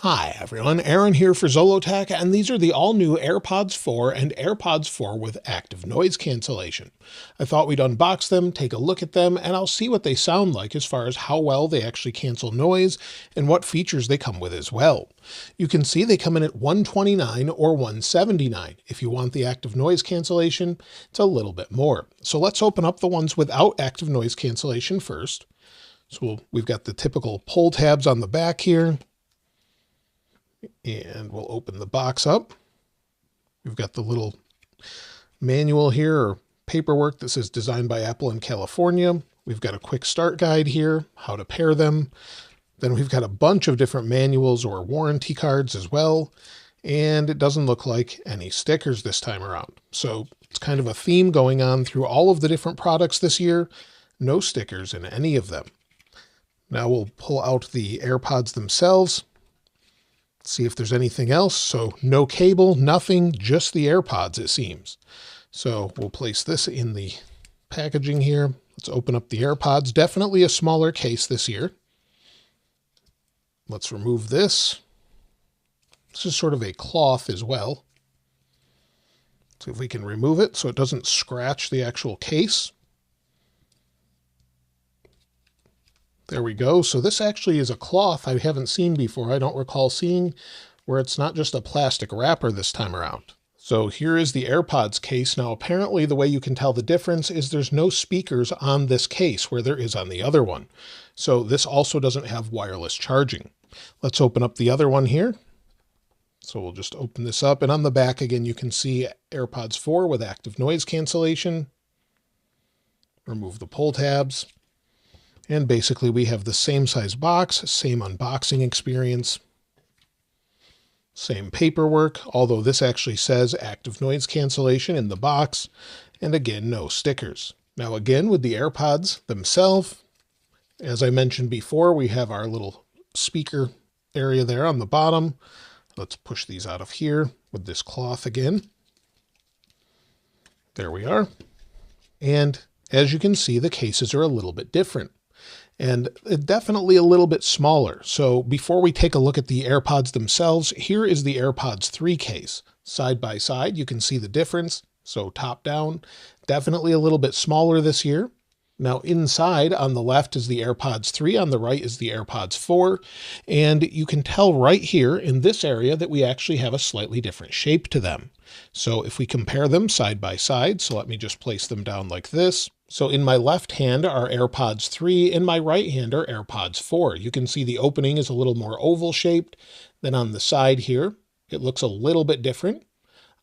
Hi everyone, Aaron here for Zollotech, and these are the all-new AirPods 4 and AirPods 4 with active noise cancellation. I thought we'd unbox them, take a look at them, and I'll see what they sound like as far as how well they actually cancel noise and what features they come with as well. You can see they come in at $129 or $179. If you want the active noise cancellation, it's a little bit more. So let's open up the ones without active noise cancellation first. So we've got the typical pull tabs on the back here. And we'll open the box up. We've got the little manual here, or paperwork that says designed by Apple in California. We've got a quick start guide here, how to pair them. Then we've got a bunch of different manuals or warranty cards as well. And it doesn't look like any stickers this time around. So it's kind of a theme going on through all of the different products this year. No stickers in any of them. Now we'll pull out the AirPods themselves. See if there's anything else. So no cable, nothing, just the AirPods, it seems. So we'll place this in the packaging here. Let's open up the AirPods. Definitely a smaller case this year. Let's remove this. This is sort of a cloth as well. See if we can remove it so it doesn't scratch the actual case. There we go. So this actually is a cloth I haven't seen before. I don't recall seeing where it's not just a plastic wrapper this time around. So here is the AirPods case. Now, apparently the way you can tell the difference is there's no speakers on this case where there is on the other one. So this also doesn't have wireless charging. Let's open up the other one here. So we'll just open this up. And on the back, again, you can see AirPods 4 with active noise cancellation. Remove the pull tabs. And basically we have the same size box, same unboxing experience, same paperwork, although this actually says active noise cancellation in the box, and again, no stickers. Now again, with the AirPods themselves, as I mentioned before, we have our little speaker area there on the bottom. Let's push these out of here with this cloth again. There we are. And as you can see, the cases are a little bit different. And definitely a little bit smaller. So before we take a look at the AirPods themselves, here is the AirPods 3 case. Side by side, you can see the difference. So top down, definitely a little bit smaller this year. Now inside on the left is the AirPods 3, on the right is the AirPods 4. And you can tell right here in this area that we actually have a slightly different shape to them. So if we compare them side by side, so let me just place them down like this. So in my left hand are AirPods 3, in my right hand are AirPods 4. You can see the opening is a little more oval shaped than on the side here. It looks a little bit different.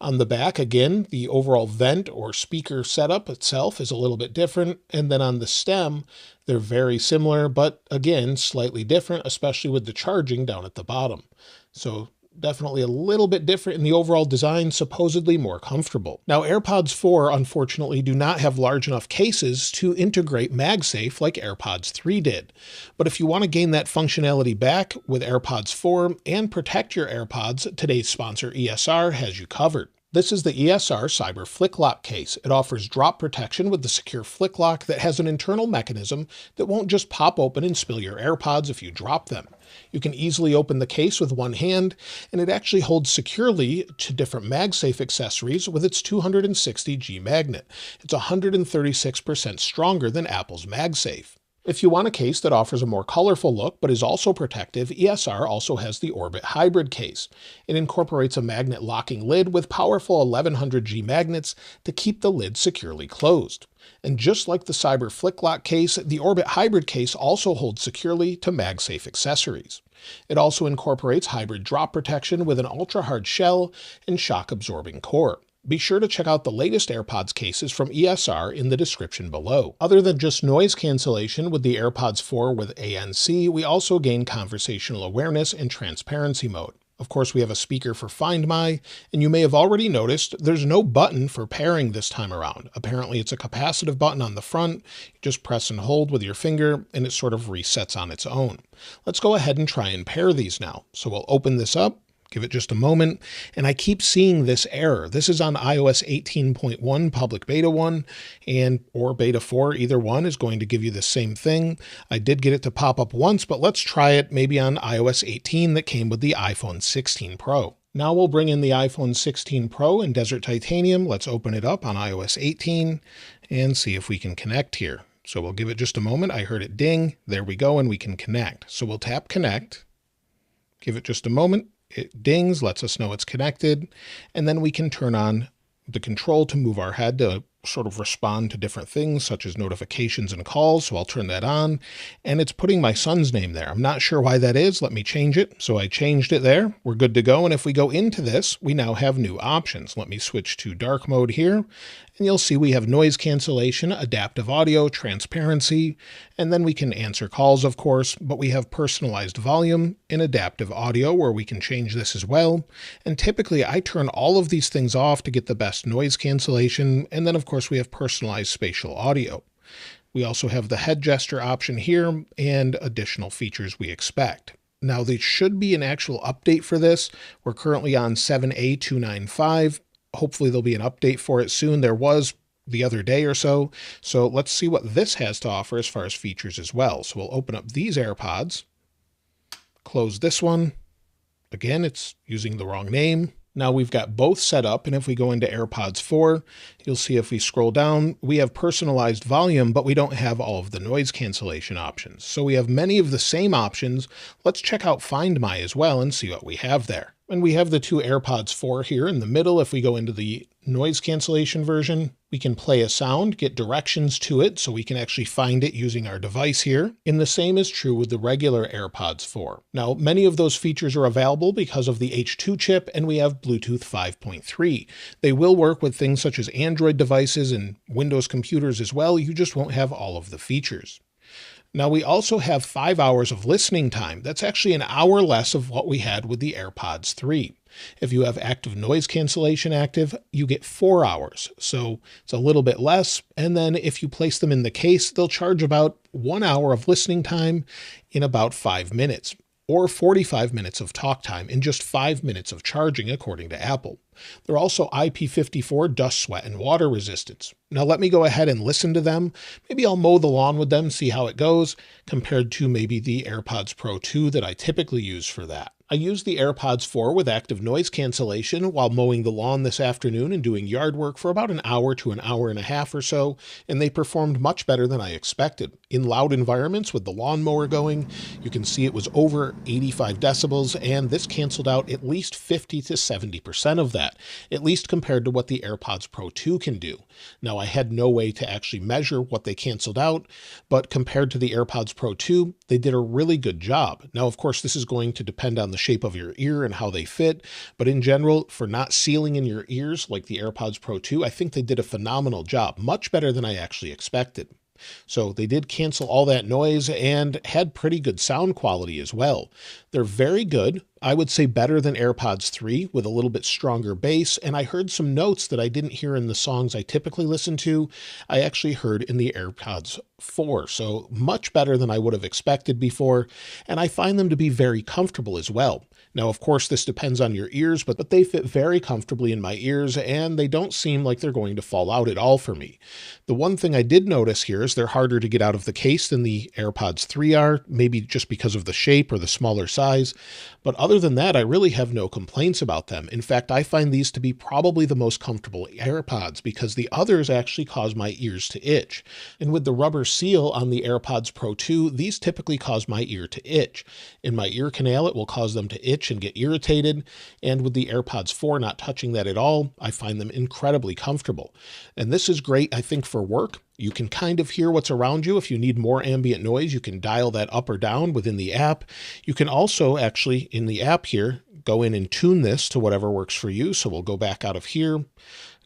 On the back, again, the overall vent or speaker setup itself is a little bit different. And then on the stem, they're very similar, but again, slightly different, especially with the charging down at the bottom. So definitely a little bit different in the overall design, supposedly more comfortable. Now, AirPods 4, unfortunately, do not have large enough cases to integrate MagSafe like AirPods 3 did. But if you want to gain that functionality back with AirPods 4 and protect your AirPods, today's sponsor ESR has you covered. This is the ESR Cyber Flick Lock case. It offers drop protection with the secure flick lock that has an internal mechanism that won't just pop open and spill your AirPods if you drop them. You can easily open the case with one hand, and it actually holds securely to different MagSafe accessories with its 260G magnet. It's 136% stronger than Apple's MagSafe. If you want a case that offers a more colorful look but is also protective, ESR also has the Orbit Hybrid case. It incorporates a magnet locking lid with powerful 1100G magnets to keep the lid securely closed. And just like the Cyber Flick Lock case, the Orbit Hybrid case also holds securely to MagSafe accessories. It also incorporates hybrid drop protection with an ultra-hard shell and shock-absorbing core. Be sure to check out the latest AirPods cases from ESR in the description below. Other than just noise cancellation with the AirPods 4 with ANC, we also gain conversational awareness and transparency mode. Of course, we have a speaker for Find My, and you may have already noticed there's no button for pairing this time around. Apparently, it's a capacitive button on the front. You just press and hold with your finger, and it sort of resets on its own. Let's go ahead and try and pair these now. So we'll open this up, Give it just a moment. And I keep seeing this error. This is on iOS 18.1 public beta 1 or beta 4. Either one is going to give you the same thing. I did get it to pop up once, but let's try it maybe on iOS 18 that came with the iPhone 16 Pro. Now we'll bring in the iPhone 16 Pro in Desert Titanium. Let's open it up on iOS 18 and see if we can connect here. So we'll give it just a moment. I heard it ding. There we go, and we can connect. So we'll tap connect. Give it just a moment. It dings, lets us know it's connected, and then we can turn on the control to move our head to sort of respond to different things such as notifications and calls. So I'll turn that on, and it's putting my son's name there. I'm not sure why that is. Let me change it. So I changed it there. We're good to go. And if we go into this, we now have new options. Let me switch to dark mode here, and you'll see we have noise cancellation, adaptive audio, transparency, and then we can answer calls, of course, but we have personalized volume and adaptive audio where we can change this as well. And typically I turn all of these things off to get the best noise cancellation. And then of course we have personalized spatial audio. We also have the head gesture option here and additional features we expect. Now there should be an actual update for this. We're currently on 7A295. Hopefully there'll be an update for it soon. There was the other day or so. So let's see what this has to offer as far as features as well. So we'll open up these AirPods, close this one. Again, it's using the wrong name. Now we've got both set up, and if we go into AirPods 4, you'll see if we scroll down, we have personalized volume, but we don't have all of the noise cancellation options. So we have many of the same options. Let's check out Find My as well and see what we have there. And we have the two AirPods 4 here in the middle. If we go into the noise cancellation version, we can play a sound, get directions to it, so we can actually find it using our device here. And the same is true with the regular AirPods 4. Now, many of those features are available because of the H2 chip, and we have Bluetooth 5.3. They will work with things such as Android devices and Windows computers as well. You just won't have all of the features. Now we also have 5 hours of listening time. That's actually an hour less of what we had with the AirPods 3. If you have active noise cancellation active, you get 4 hours. So it's a little bit less. And then if you place them in the case, they'll charge about 1 hour of listening time in about 5 minutes, or 45 minutes of talk time in just 5 minutes of charging, according to Apple. They're also IP54 dust, sweat, and water resistance. Now let me go ahead and listen to them. Maybe I'll mow the lawn with them, see how it goes, compared to maybe the AirPods Pro 2 that I typically use for that. I used the AirPods 4 with active noise cancellation while mowing the lawn this afternoon and doing yard work for about an hour to an hour and a half or so, and they performed much better than I expected. In loud environments with the lawnmower going, you can see it was over 85 decibels, and this canceled out at least 50 to 70% of that, at least compared to what the AirPods Pro 2 can do. Now, I had no way to actually measure what they canceled out, but compared to the AirPods Pro 2, they did a really good job. Now, of course, this is going to depend on the shape of your ear and how they fit, but in general, for not sealing in your ears like the AirPods Pro 2, I think they did a phenomenal job, much better than I actually expected. So they did cancel all that noise and had pretty good sound quality as well. They're very good. I would say better than AirPods 3 with a little bit stronger bass. And I heard some notes that I didn't hear in the songs I typically listen to. I actually heard in the AirPods 4. So much better than I would have expected before. And I find them to be very comfortable as well. Now, of course, this depends on your ears, but they fit very comfortably in my ears, and they don't seem like they're going to fall out at all for me. The one thing I did notice here is they're harder to get out of the case than the AirPods 3 are, maybe just because of the shape or the smaller size. But other than that, I really have no complaints about them. In fact, I find these to be probably the most comfortable AirPods because the others actually cause my ears to itch. And with the rubber seal on the AirPods Pro 2, these typically cause my ear to itch. In my ear canal, it will cause them to itch and get irritated. And with the AirPods 4 not touching that at all, I find them incredibly comfortable. And this is great, I think, for work. You can kind of hear what's around you. If you need more ambient noise, you can dial that up or down within the app. You can also actually, in the app here, go in and tune this to whatever works for you. So we'll go back out of here,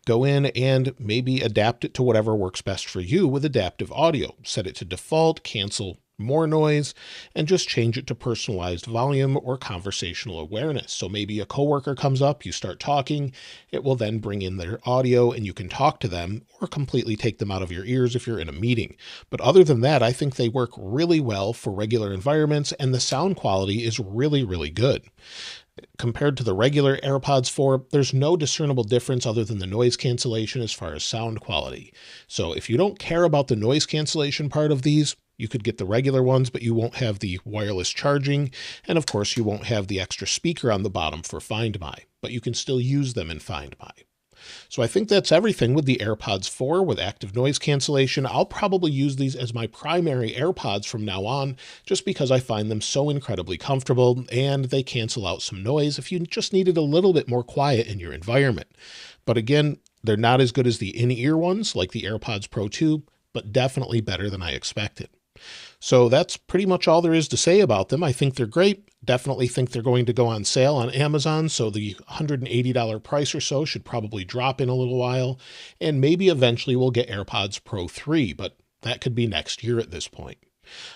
go in and maybe adapt it to whatever works best for you with adaptive audio. Set it to default, cancel more noise, and just change it to personalized volume or conversational awareness. So maybe a coworker comes up, you start talking, it will then bring in their audio and you can talk to them or completely take them out of your ears if you're in a meeting. But other than that, I think they work really well for regular environments and the sound quality is really, really good. Compared to the regular AirPods 4, there's no discernible difference other than the noise cancellation as far as sound quality. So if you don't care about the noise cancellation part of these, you could get the regular ones, but you won't have the wireless charging. And of course, you won't have the extra speaker on the bottom for Find My, but you can still use them in Find My. So I think that's everything with the AirPods 4 with active noise cancellation. I'll probably use these as my primary AirPods from now on, just because I find them so incredibly comfortable and they cancel out some noise if you just needed a little bit more quiet in your environment. But again, they're not as good as the in-ear ones like the AirPods Pro 2, but definitely better than I expected. So that's pretty much all there is to say about them. I think they're great. Definitely think they're going to go on sale on Amazon, so the $180 price or so should probably drop in a little while, and maybe eventually we'll get AirPods Pro 3, but that could be next year at this point.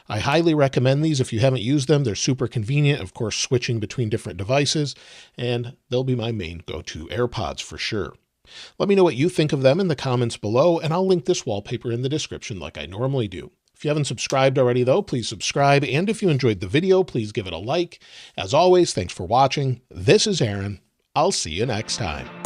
I highly recommend these if you haven't used them. They're super convenient, of course, switching between different devices, and they'll be my main go-to AirPods for sure. Let me know what you think of them in the comments below, and I'll link this wallpaper in the description like I normally do. If you haven't subscribed already, though, please subscribe. And if you enjoyed the video, please give it a like. As always, thanks for watching. This is Aaron. I'll see you next time.